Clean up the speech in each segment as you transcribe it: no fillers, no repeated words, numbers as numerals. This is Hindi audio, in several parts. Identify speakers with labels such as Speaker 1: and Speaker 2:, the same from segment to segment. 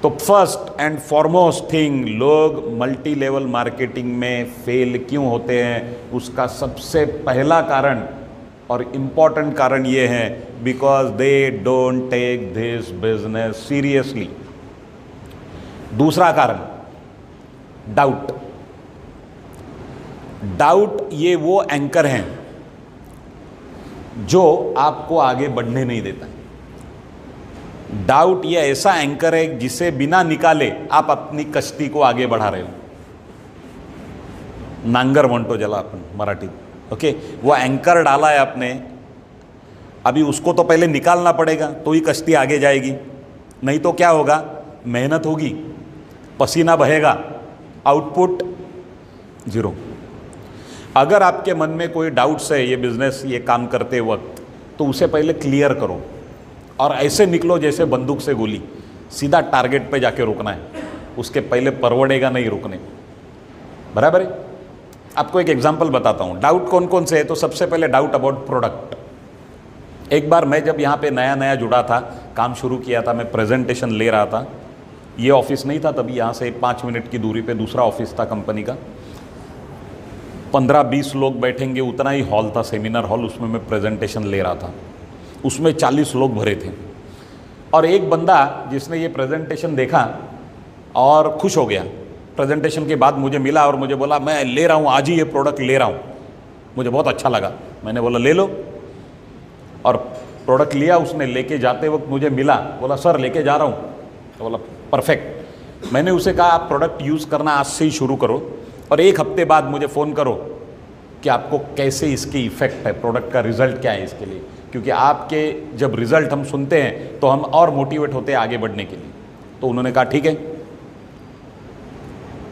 Speaker 1: तो फर्स्ट एंड फॉरमोस्ट थिंग, लोग मल्टी लेवल मार्केटिंग में फेल क्यों होते हैं, उसका सबसे पहला कारण और इम्पॉर्टेंट कारण ये है, because they don't take this business seriously. दूसरा कारण डाउट। डाउट ये वो एंकर हैं जो आपको आगे बढ़ने नहीं देता है। डाउट ये ऐसा एंकर है जिसे बिना निकाले आप अपनी कश्ती को आगे बढ़ा रहे हो। नांगर म्हणतो ज्याला आपण मराठीत, ओके, वो एंकर डाला है आपने, अभी उसको तो पहले निकालना पड़ेगा तो ही कश्ती आगे जाएगी, नहीं तो क्या होगा, मेहनत होगी, पसीना बहेगा, आउटपुट जीरो। अगर आपके मन में कोई डाउट्स है ये बिजनेस, ये काम करते वक्त, तो उसे पहले क्लियर करो और ऐसे निकलो जैसे बंदूक से गोली, सीधा टारगेट पे जाके रुकना है, उसके पहले परवड़ेगा नहीं रुकने। बराबर है। आपको एक एग्जांपल बताता हूँ, डाउट कौन कौन से है। तो सबसे पहले डाउट अबाउट प्रोडक्ट। एक बार मैं जब यहाँ पे नया नया जुड़ा था, काम शुरू किया था, मैं प्रेजेंटेशन ले रहा था, ये ऑफिस नहीं था तभी, यहाँ से 5 मिनट की दूरी पे दूसरा ऑफिस था कंपनी का, 15-20 लोग बैठेंगे उतना ही हॉल था, सेमिनार हॉल, उसमें मैं प्रेजेंटेशन ले रहा था, उसमें 40 लोग भरे थे। और एक बंदा जिसने ये प्रेजेंटेशन देखा और खुश हो गया, प्रेजेंटेशन के बाद मुझे मिला और मुझे बोला मैं ले रहा हूँ, आज ही ये प्रोडक्ट ले रहा हूँ, मुझे बहुत अच्छा लगा। मैंने बोला ले लो, और प्रोडक्ट लिया उसने। लेके जाते वक्त मुझे मिला, बोला सर लेके जा रहा हूँ, तो बोला परफेक्ट। मैंने उसे कहा आप प्रोडक्ट यूज़ करना आज से ही शुरू करो और 1 हफ्ते बाद मुझे फ़ोन करो कि आपको कैसे इसकी इफ़ेक्ट है, प्रोडक्ट का रिज़ल्ट क्या है इसके लिए, क्योंकि आपके जब रिज़ल्ट हम सुनते हैं तो हम और मोटिवेट होते हैं आगे बढ़ने के लिए। तो उन्होंने कहा ठीक है,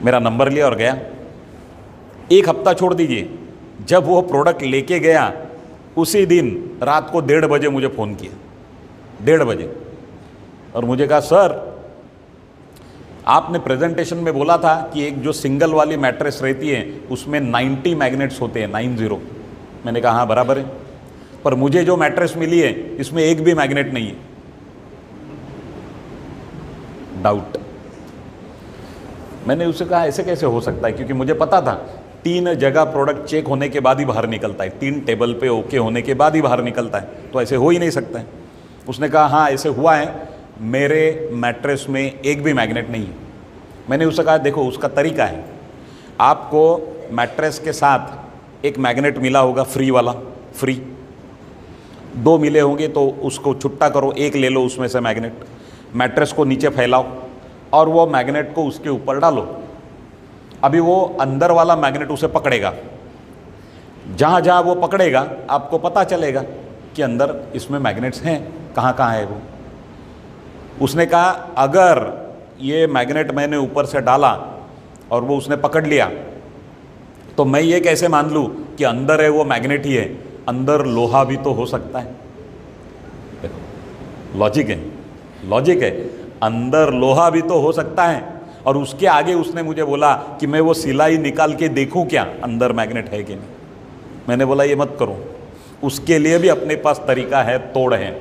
Speaker 1: मेरा नंबर लिया और गया। 1 हफ्ता छोड़ दीजिए, जब वो प्रोडक्ट लेके गया उसी दिन रात को 1:30 बजे मुझे फ़ोन किया, 1:30 बजे, और मुझे कहा सर आपने प्रेजेंटेशन में बोला था कि एक जो सिंगल वाली मैट्रेस रहती है उसमें 90 मैग्नेट्स होते हैं, 90। मैंने कहा हाँ बराबर है, पर मुझे जो मैट्रेस मिली है इसमें एक भी मैग्नेट नहीं है। डाउट। मैंने उससे कहा ऐसे कैसे हो सकता है, क्योंकि मुझे पता था 3 जगह प्रोडक्ट चेक होने के बाद ही बाहर निकलता है, 3 टेबल पे ओके होने के बाद ही बाहर निकलता है, तो ऐसे हो ही नहीं सकता है। उसने कहा हाँ ऐसे हुआ है, मेरे मैट्रेस में एक भी मैग्नेट नहीं है। मैंने उससे कहा देखो उसका तरीका है, आपको मैट्रेस के साथ एक मैग्नेट मिला होगा फ्री वाला, फ्री 2 मिले होंगे तो उसको छुट्टा करो, 1 ले लो उसमें से मैग्नेट, मैट्रेस को नीचे फैलाओ और वो मैग्नेट को उसके ऊपर डालो। अभी वो अंदर वाला मैग्नेट उसे पकड़ेगा, जहाँ जहाँ वो पकड़ेगा आपको पता चलेगा कि अंदर इसमें मैग्नेट्स हैं, कहाँ कहाँ है वो। उसने कहा अगर ये मैग्नेट मैंने ऊपर से डाला और वो उसने पकड़ लिया तो मैं ये कैसे मान लूँ कि अंदर है वो मैग्नेट ही है, अंदर लोहा भी तो हो सकता है। लॉजिक है, लॉजिक है, अंदर लोहा भी तो हो सकता है। और उसके आगे उसने मुझे बोला कि मैं वो सिलाई निकाल के देखूं क्या अंदर मैग्नेट है कि नहीं। मैंने बोला ये मत करो, उसके लिए भी अपने पास तरीका है, तोड़ है।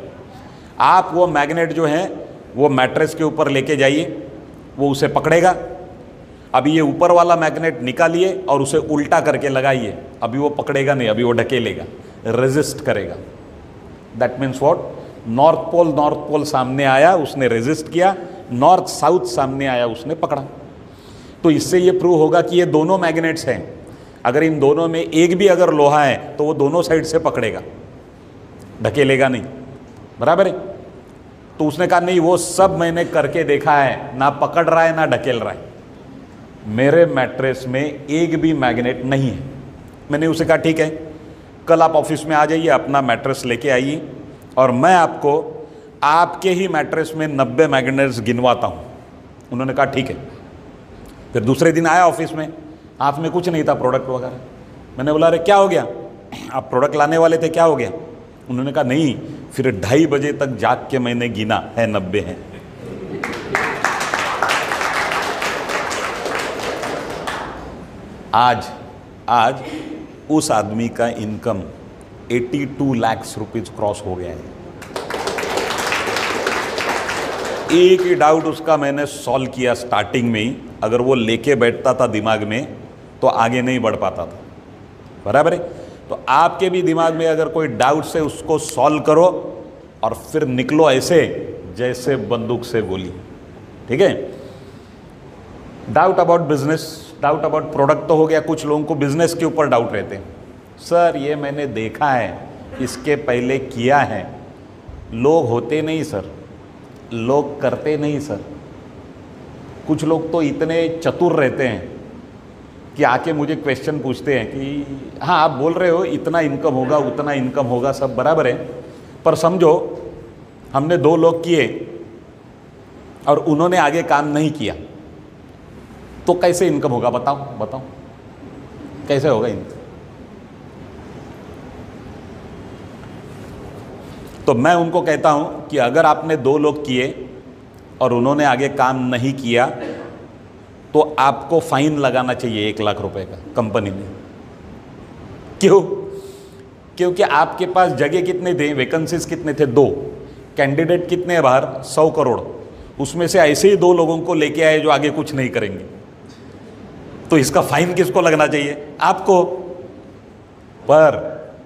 Speaker 1: आप वो मैग्नेट जो है वो मैट्रेस के ऊपर लेके जाइए, वो उसे पकड़ेगा। अभी ये ऊपर वाला मैग्नेट निकालिए और उसे उल्टा करके लगाइए, अभी वो पकड़ेगा नहीं, अभी वो ढकेलेगा, रेजिस्ट करेगा। That means what, north pole सामने आया उसने रेजिस्ट किया, नॉर्थ साउथ सामने आया उसने पकड़ा। तो इससे ये प्रूव होगा कि ये दोनों मैग्नेट्स हैं, अगर इन दोनों में एक भी अगर लोहा है तो वो दोनों साइड से पकड़ेगा, ढकेलेगा नहीं। बराबर है। तो उसने कहा नहीं वो सब मैंने करके देखा है, ना पकड़ रहा है ना ढकेल रहा है, मेरे मैट्रेस में एक भी मैग्नेट नहीं है। मैंने उसे कहा ठीक है, कल आप ऑफिस में आ जाइए, अपना मैट्रेस लेके आइए और मैं आपको आपके ही मैट्रेस में 90 मैग्नेट्स गिनवाता हूँ। उन्होंने कहा ठीक है। फिर दूसरे दिन आया ऑफिस में, हाथ में कुछ नहीं था प्रोडक्ट वगैरह। मैंने बोला अरे क्या हो गया, आप प्रोडक्ट लाने वाले थे, क्या हो गया? उन्होंने कहा नहीं, फिर 2:30 बजे तक जाग के मैंने गिना है, 90 हैं। आज उस आदमी का इनकम 82 लाख रुपीज क्रॉस हो गया है। एक ही डाउट उसका मैंने सॉल्व किया स्टार्टिंग में ही, अगर वो लेके बैठता था दिमाग में तो आगे नहीं बढ़ पाता था। बराबर है? तो आपके भी दिमाग में अगर कोई डाउट से उसको सॉल्व करो और फिर निकलो ऐसे जैसे बंदूक से गोली। ठीक है? Doubt about business, doubt about product तो हो गया। कुछ लोगों को बिजनेस के ऊपर डाउट रहते हैं, सर ये मैंने देखा है, इसके पहले किया है। लोग होते नहीं सर, लोग करते नहीं सर। कुछ लोग तो इतने चतुर रहते हैं कि आके मुझे क्वेश्चन पूछते हैं कि हाँ आप बोल रहे हो इतना इनकम होगा, उतना इनकम होगा, सब बराबर है, पर समझो हमने 2 लोग किए और उन्होंने आगे काम नहीं किया, तो कैसे इनकम होगा? बताओ बताओ, कैसे होगा इनकम? तो मैं उनको कहता हूं कि अगर आपने 2 लोग किए और उन्होंने आगे काम नहीं किया तो आपको फाइन लगाना चाहिए 1 लाख रुपए का कंपनी में। क्यों? क्योंकि आपके पास जगह कितने थे, वैकेंसीज कितने थे? 2। कैंडिडेट कितने हैं बाहर? 100 करोड़। उसमें से ऐसे ही 2 लोगों को लेके आए जो आगे कुछ नहीं करेंगे, तो इसका फाइन किसको लगना चाहिए? आपको। पर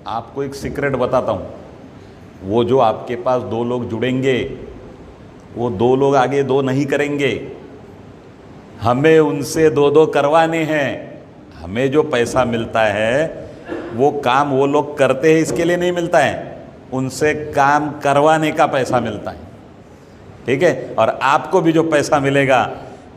Speaker 1: आपको एक सीक्रेट बताता हूं, वो जो आपके पास 2 लोग जुड़ेंगे, वो 2 लोग आगे 2 नहीं करेंगे, हमें उनसे 2-2 करवाने हैं। हमें जो पैसा मिलता है वो काम वो लोग करते हैं इसके लिए नहीं मिलता है, उनसे काम करवाने का पैसा मिलता है। ठीक है? और आपको भी जो पैसा मिलेगा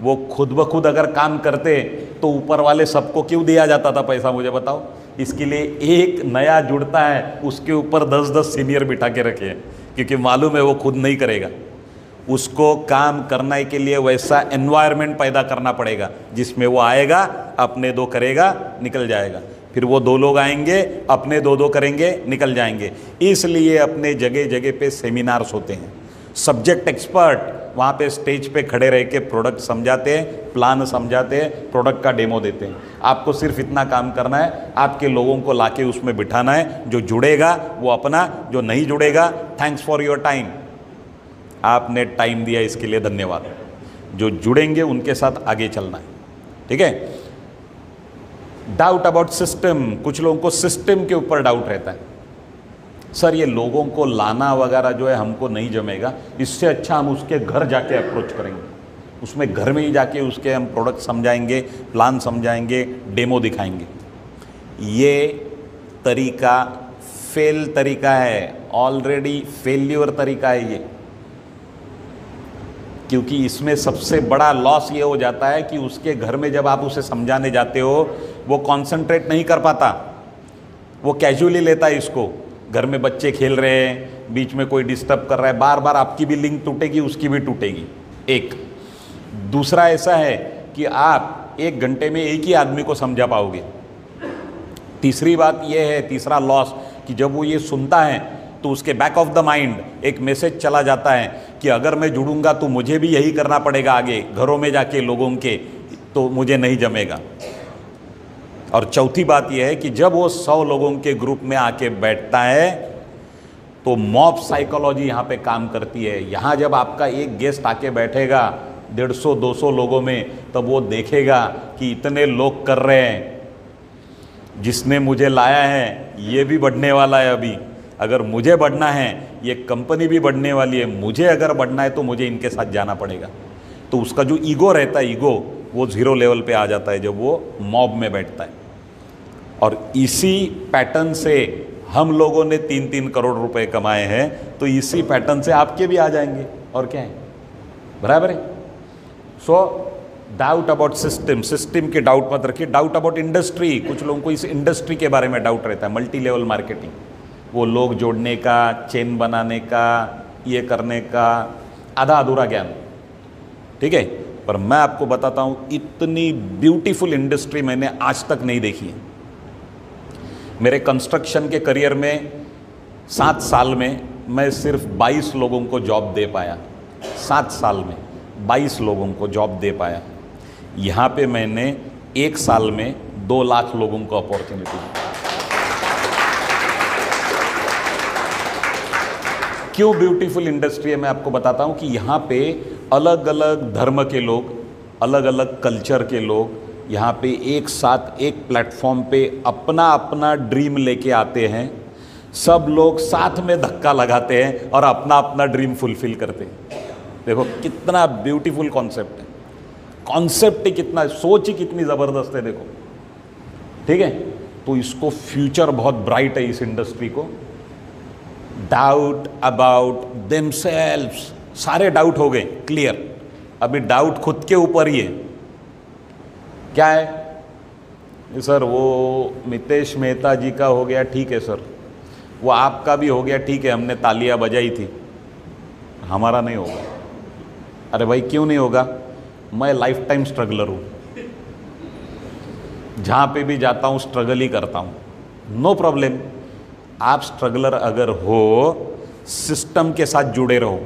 Speaker 1: वो खुद ब खुद अगर काम करते तो ऊपर वाले सबको क्यों दिया जाता था पैसा, मुझे बताओ? इसके लिए एक नया जुड़ता है उसके ऊपर 10-10 सीनियर बिठा के रखे हैं, क्योंकि मालूम है वो खुद नहीं करेगा। उसको काम करने के लिए वैसा एनवायरनमेंट पैदा करना पड़ेगा जिसमें वो आएगा, अपने 2 करेगा, निकल जाएगा। फिर वो 2 लोग आएंगे, अपने 2-2 करेंगे, निकल जाएंगे। इसलिए अपने जगह जगह पे सेमिनार्स होते हैं, सब्जेक्ट एक्सपर्ट वहाँ पे स्टेज पे खड़े रह के प्रोडक्ट समझाते हैं, प्लान समझाते हैं, प्रोडक्ट का डेमो देते हैं। आपको सिर्फ इतना काम करना है, आपके लोगों को लाके उसमें बिठाना है। जो जुड़ेगा वो अपना, जो नहीं जुड़ेगा थैंक्स फॉर योर टाइम, आपने टाइम दिया इसके लिए धन्यवाद। जो जुड़ेंगे उनके साथ आगे चलना है। ठीक है? डाउट अबाउट सिस्टम, कुछ लोगों को सिस्टम के ऊपर डाउट रहता है, सर ये लोगों को लाना वगैरह जो है हमको नहीं जमेगा, इससे अच्छा हम उसके घर जाके अप्रोच करेंगे, उसमें घर में ही जाके उसके हम प्रोडक्ट समझाएंगे, प्लान समझाएंगे, डेमो दिखाएंगे। ये तरीका फेल तरीका है, ऑलरेडी फेल्यूर तरीका है ये, क्योंकि इसमें सबसे बड़ा लॉस ये हो जाता है कि उसके घर में जब आप उसे समझाने जाते हो वो कंसंट्रेट नहीं कर पाता, वो कैजुअली लेता है इसको। घर में बच्चे खेल रहे हैं, बीच में कोई डिस्टर्ब कर रहा है, बार बार आपकी भी लिंक टूटेगी, उसकी भी टूटेगी। एक दूसरा ऐसा है कि आप 1 घंटे में एक ही आदमी को समझा पाओगे। तीसरी बात यह है, तीसरा लॉस, कि जब वो ये सुनता है तो उसके बैक ऑफ द माइंड एक मैसेज चला जाता है कि अगर मैं जुड़ूंगा तो मुझे भी यही करना पड़ेगा आगे, घरों में जाके लोगों के, तो मुझे नहीं जमेगा। और चौथी बात यह है कि जब वो 100 लोगों के ग्रुप में आके बैठता है तो मॉब साइकोलॉजी यहाँ पे काम करती है। यहाँ जब आपका एक गेस्ट आके बैठेगा 150-200 लोगों में, तब वो देखेगा कि इतने लोग कर रहे हैं, जिसने मुझे लाया है ये भी बढ़ने वाला है। अभी अगर मुझे बढ़ना है, ये कंपनी भी बढ़ने वाली है, मुझे अगर बढ़ना है तो मुझे इनके साथ जाना पड़ेगा। तो उसका जो ईगो रहता है, ईगो वो 0 लेवल पे आ जाता है जब वो मॉब में बैठता है। और इसी पैटर्न से हम लोगों ने 3-3 करोड़ रुपए कमाए हैं, तो इसी पैटर्न से आपके भी आ जाएंगे। और क्या है? बराबर है? सो डाउट अबाउट सिस्टम, सिस्टम के डाउट मत रखिए। डाउट अबाउट इंडस्ट्री, कुछ लोगों को इस इंडस्ट्री के बारे में डाउट रहता है, मल्टी लेवल मार्केटिंग, वो लोग जोड़ने का, चेन बनाने का, ये करने का, आधा अधूरा ज्ञान। ठीक है? पर मैं आपको बताता हूं, इतनी ब्यूटीफुल इंडस्ट्री मैंने आज तक नहीं देखी है। मेरे कंस्ट्रक्शन के करियर में 7 साल में मैं सिर्फ 22 लोगों को जॉब दे पाया। 7 साल में 22 लोगों को जॉब दे पाया। यहाँ पे मैंने 1 साल में 2 लाख लोगों को अपॉर्चुनिटी दी। क्यों ब्यूटीफुल इंडस्ट्री है मैं आपको बताता हूँ कि यहाँ पे अलग अलग धर्म के लोग, अलग अलग कल्चर के लोग यहाँ पे एक साथ एक प्लेटफॉर्म पे अपना अपना ड्रीम लेके आते हैं। सब लोग साथ में धक्का लगाते हैं और अपना अपना ड्रीम फुलफिल करते हैं। देखो कितना ब्यूटीफुल कॉन्सेप्ट है, कॉन्सेप्ट ही कितना, सोच ही कितनी ज़बरदस्त है। देखो ठीक है, तो इसको फ्यूचर बहुत ब्राइट है इस इंडस्ट्री को। डाउट अबाउट देमसेल्व्स, सारे डाउट हो गए क्लियर, अभी डाउट खुद के ऊपर ही है। क्या है सर? वो मितेश मेहता जी का हो गया, ठीक है सर, वो आपका भी हो गया, ठीक है, हमने तालियां बजाई थी, हमारा नहीं होगा। अरे भाई क्यों नहीं होगा? मैं लाइफ टाइम स्ट्रगलर हूँ, जहाँ पे भी जाता हूँ स्ट्रगल ही करता हूँ, नो प्रॉब्लम। आप स्ट्रगलर अगर हो, सिस्टम के साथ जुड़े रहो।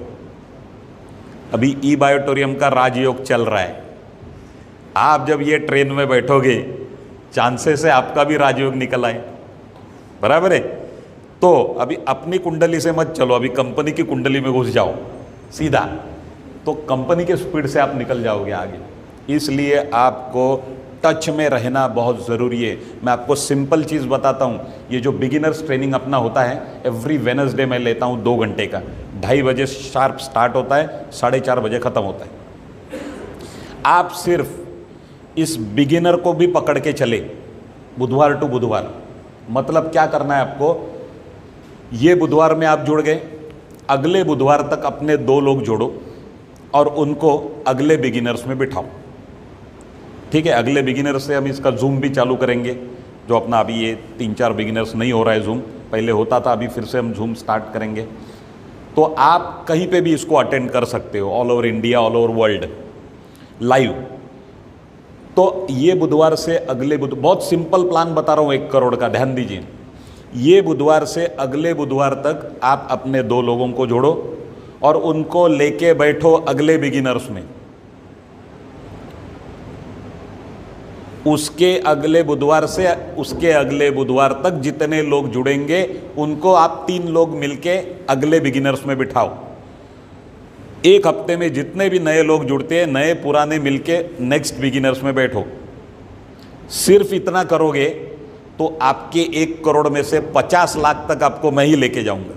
Speaker 1: अभी ई बायोटोरियम का राजयोग चल रहा है, आप जब ये ट्रेन में बैठोगे चांसेस है आपका भी राजयोग निकल आए, बराबर है? तो अभी अपनी कुंडली से मत चलो, अभी कंपनी की कुंडली में घुस जाओ सीधा, तो कंपनी के स्पीड से आप निकल जाओगे आगे। इसलिए आपको टच में रहना बहुत ज़रूरी है। मैं आपको सिंपल चीज़ बताता हूँ, ये जो बिगिनर्स ट्रेनिंग अपना होता है, एवरी वेडनेसडे मैं लेता हूँ 2 घंटे का, 2:30 बजे शार्प स्टार्ट होता है, 4:30 बजे ख़त्म होता है। आप सिर्फ इस बिगिनर को भी पकड़ के चले बुधवार टू बुधवार। मतलब क्या करना है आपको, ये बुधवार में आप जुड़ गए, अगले बुधवार तक अपने 2 लोग जोड़ो और उनको अगले बिगिनर्स में बिठाओ। ठीक है, अगले बिगिनर्स से हम इसका जूम भी चालू करेंगे, जो अपना अभी ये 3-4 बिगिनर्स नहीं हो रहा है जूम, पहले होता था, अभी फिर से हम जूम स्टार्ट करेंगे। तो आप कहीं पे भी इसको अटेंड कर सकते हो, all over India, all over world, live. तो ये बुधवार से अगले बहुत सिंपल प्लान बता रहा हूँ 1 करोड़ का, ध्यान दीजिए। ये बुधवार से अगले बुधवार तक आप अपने 2 लोगों को जोड़ो और उनको लेके बैठो अगले बिगिनर्स में। उसके अगले बुधवार से उसके अगले बुधवार तक जितने लोग जुड़ेंगे उनको आप 3 लोग मिलके अगले बिगिनर्स में बिठाओ। 1 हफ्ते में जितने भी नए लोग जुड़ते हैं, नए पुराने मिलके नेक्स्ट बिगिनर्स में बैठो। सिर्फ इतना करोगे तो आपके 1 करोड़ में से 50 लाख तक आपको मैं ही लेके जाऊंगा।